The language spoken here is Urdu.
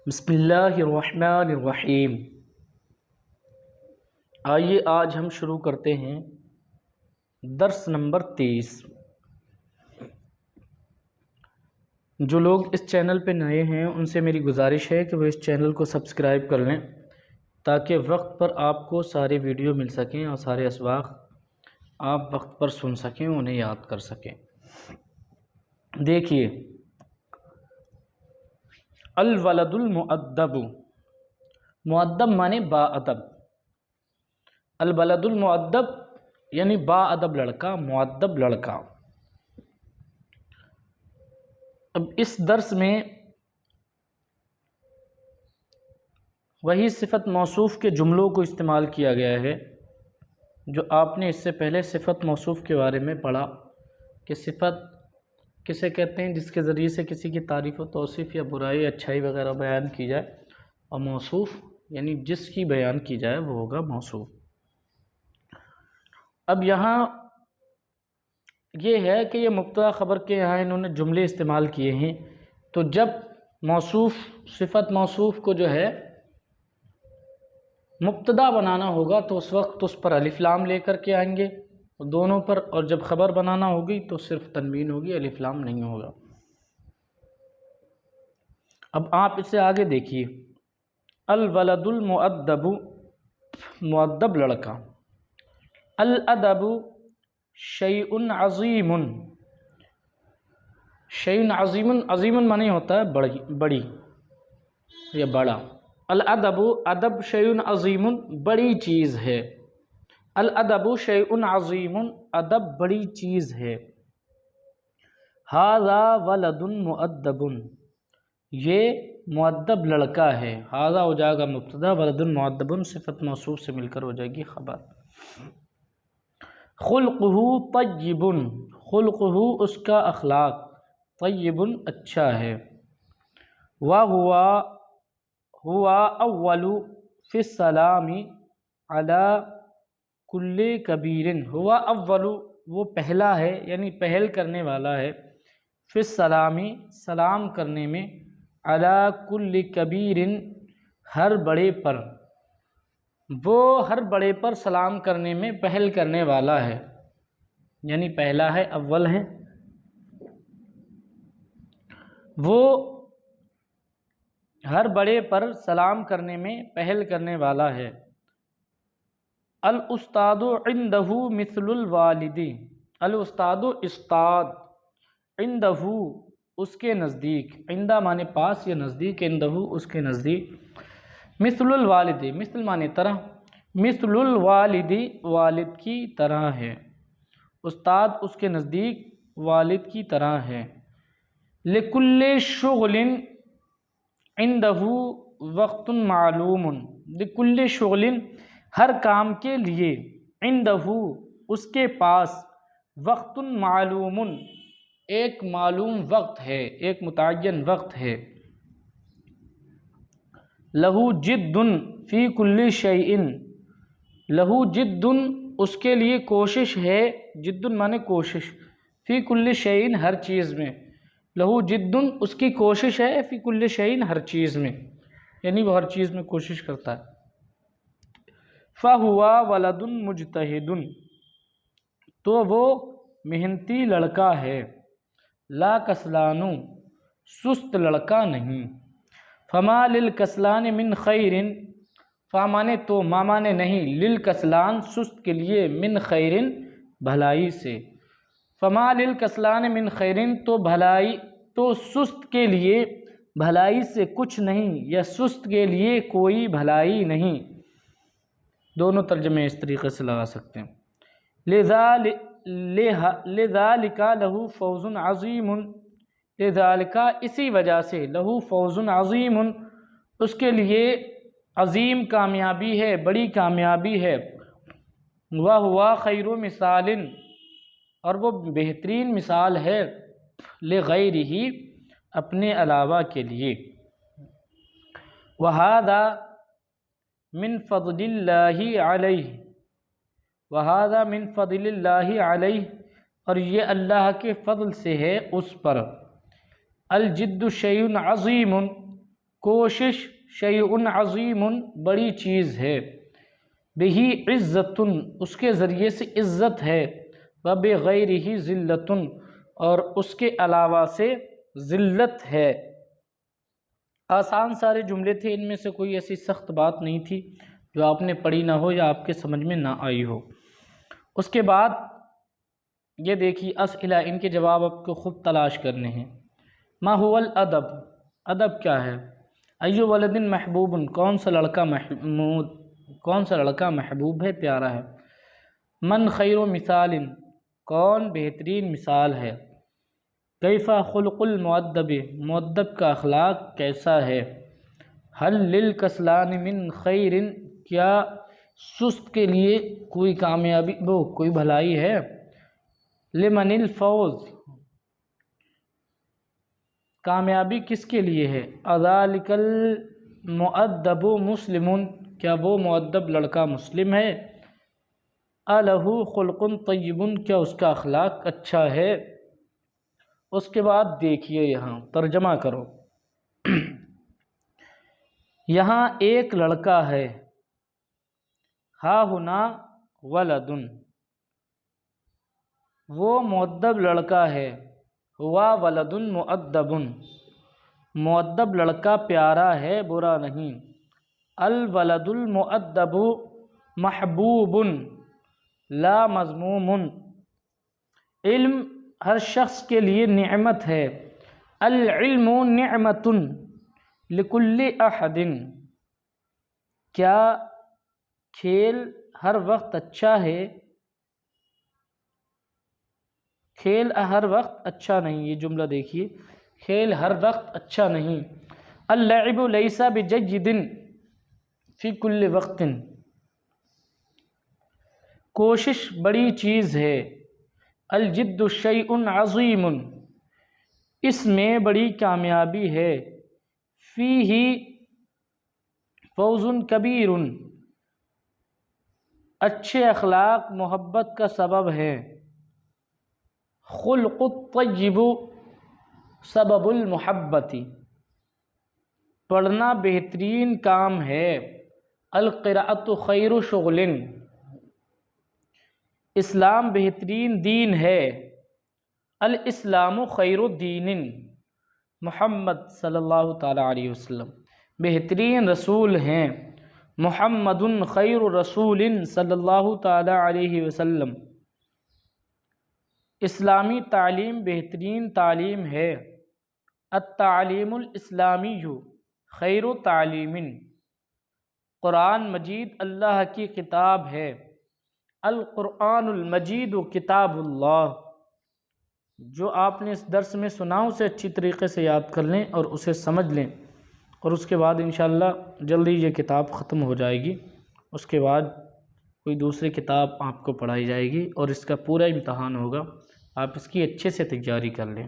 بسم اللہ الرحمن الرحیم۔ آئیے آج ہم شروع کرتے ہیں درس نمبر 30۔ جو لوگ اس چینل پہ نئے ہیں ان سے میری گزارش ہے کہ وہ اس چینل کو سبسکرائب کر لیں تاکہ وقت پر آپ کو سارے ویڈیو مل سکیں اور سارے اسباق آپ وقت پر سن سکیں، انہیں یاد کر سکیں۔ دیکھیے، الولد المؤدب، مؤدب مانے با ادب۔ الولد المؤدب یعنی با ادب لڑکا، مؤدب لڑکا۔ اب اس درس میں وہی صفت موصوف کے جملوں کو استعمال کیا گیا ہے جو آپ نے اس سے پہلے صفت موصوف کے بارے میں پڑھا کہ صفت کسے کہتے ہیں جس کے ذریعے سے کسی کی تعریف و توصیف یا برائی اچھائی وغیرہ بیان کی جائے، اور موصوف یعنی جس کی بیان کی جائے وہ ہوگا موصوف۔ اب یہاں یہ ہے کہ یہ مبتدا خبر کے یہاں انہوں نے جملے استعمال کیے ہیں، تو جب موصوف صفت موصوف کو جو ہے مبتدا بنانا ہوگا تو اس وقت اس پر الف لام لے کر کے آئیں گے دونوں پر، اور جب خبر بنانا ہوگی تو صرف تنوین ہوگی، الف لام نہیں ہوگا۔ اب آپ اسے آگے دیکھیے، الولد المؤدب، مؤدب لڑکا۔ الادب شیء عظیم، شیء عظیم، عظیم معنی ہوتا ہے بڑی یا بڑا۔ الادب، ادب شیء عظیم، بڑی چیز ہے۔ الادب شیء عظیم، ادب بڑی چیز ہے۔ ھذا ولد مؤدب، یہ مؤدب لڑکا ہے۔ ھذا ہو جائے گا مبتدا، ولد مؤدب صفت موصوف سے مل کر ہو جائے گی خبر۔ خلقہ طیب، خلقہ اس کا اخلاق، طیب اچھا ہے۔ هو اول فی السلام علی کل کبیر، هو اول وہ پہلا ہے یعنی پہل کرنے والا ہے، فی السلام سلام کرنے میں، علی کل کبیر ہر بڑے پر، وہ ہر بڑے پر سلام کرنے میں پہل کرنے والا ہے، یعنی پہلا ہے، اول ہے، وہ ہر بڑے پر سلام کرنے میں پہل کرنے والا ہے۔ الاستاد عندہ مثل الوالد، الاستاد استاد، عندہ اس کے نزدیک، عندہ مانے پاس یا نزدیک، عندہ اس کے نزدیک، مثل الوالد، مثل مانے طرح، مثل الوالد والد کی طرح ہے، استاد اس کے نزدیک والد کی طرح ہے۔ لکل شغل عندہ وقت معلوم، لکل شغل ہر کام کے لیے، عندہ اس کے پاس، وقت معلوم ایک معلوم وقت ہے، ایک متعین وقت ہے۔ لہو جد فی کل شیء، لہو جد اس کے لیے کوشش ہے، جد مانے کوشش، فی کل شیء ہر چیز میں، لہو جد اس کی کوشش ہے، فی کل شیء ہر چیز میں، یعنی وہ ہر چیز میں کوشش کرتا ہے۔ فہو ولد مجتہد، تو وہ محنتی لڑکا ہے۔ لا کسلان، سست لڑکا نہیں۔ فما للکسلان من خیر، فا مانے تو، ما مانے نہیں، للکسلان سست کے لیے، من خیر بھلائی سے۔ فما للکسلان من خیر تو بھلائی، تو سست کے لیے بھلائی سے کچھ نہیں، یا سست کے لیے کوئی بھلائی نہیں، دونوں ترجمے اس طریقے سے لگا سکتے ہیں۔ لذالک لہو فوز عظیم، لذالک اسی وجہ سے، لہو فوز عظیم اس کے لیے عظیم کامیابی ہے، بڑی کامیابی ہے۔ وہو خیر مثال، اور وہ بہترین مثال ہے، لغیرہ اپنے علاوہ کے لیے۔ وہذا من فضل اللہ علیہ، وہذا من فضل اللہ علیہ، اور یہ اللہ کے فضل سے ہے اس پر۔ الجد شیء عظیم، کوشش شیء عظیم بڑی چیز ہے، بہی عزت اس کے ذریعے سے عزت ہے، وبغیرہ ذلت اور اس کے علاوہ سے ذلت ہے۔ آسان سارے جملے تھے، ان میں سے کوئی ایسی سخت بات نہیں تھی جو آپ نے پڑھی نہ ہو یا آپ کے سمجھ میں نہ آئی ہو۔ اس کے بعد یہ دیکھیے اسئلہ، ان کے جواب آپ کو خود تلاش کرنے ہیں۔ ما هو الادب، ادب کیا ہے؟ ای ولد محبوب، کون سا لڑکا محبوب ہے، پیارا ہے۔ من خیر مثال، کون بہترین مثال ہے۔ کیف خلق المؤدب، مؤدب کا اخلاق کیسا ہے۔ حل للکسلان من خیر، کیا سست کے لیے کوئی کامیابی کوئی بھلائی ہے۔ لمن الفوز، کامیابی کس کے لیے ہے۔ اذالک المؤدب مسلم، کیا وہ مؤدب لڑکا مسلم ہے۔ الہ خلق طیب، کیا اس کا اخلاق اچھا ہے۔ اس کے بعد دیکھیے یہاں ترجمہ کرو۔ یہاں ایک لڑکا ہے، ہا ہنا ولد، وہ مؤدب لڑکا ہے، ہوا ولد مؤدب، مؤدب لڑکا پیارا ہے، برا نہیں۔ الولد المؤدب محبوب لا مذموم، علم ہر شخص کے لیے نعمت ہے۔ العلم نعمت لکل احد، کیا کھیل ہر وقت اچھا ہے۔ کھیل ہر وقت اچھا نہیں، یہ جملہ دیکھیے، کھیل ہر وقت اچھا نہیں۔ اللعب لیس بجید فی کل وقت، کوشش بڑی چیز ہے۔ الجد شیء عظیم، اس میں بڑی کامیابی ہے۔ فیہ فوز کبیر، اچھے اخلاق محبت کا سبب ہے۔ خلق الطیب سبب المحبت، پڑھنا بہترین کام ہے۔ القراءۃ خیر شغل، اسلام بہترین دین ہے۔ الاسلام خیر دین، محمد صلی اللہ تعالیٰ علیہ وسلم بہترین رسول ہیں۔ محمد خیر رسول صلی اللہ تعالیٰ علیہ وسلم، اسلامی تعلیم بہترین تعلیم ہے۔ التعلیم الاسلامی خیر تعلیم، قرآن مجید اللہ کی کتاب ہے۔ القرآن المجید کتاب اللہ، جو آپ نے اس درس میں سنا اسے اچھی طریقے سے یاد کر لیں اور اسے سمجھ لیں، اور اس کے بعد انشاءاللہ جلدی یہ کتاب ختم ہو جائے گی۔ اس کے بعد کوئی دوسری کتاب آپ کو پڑھائی جائے گی اور اس کا پورا امتحان ہوگا، آپ اس کی اچھے سے تیاری کر لیں۔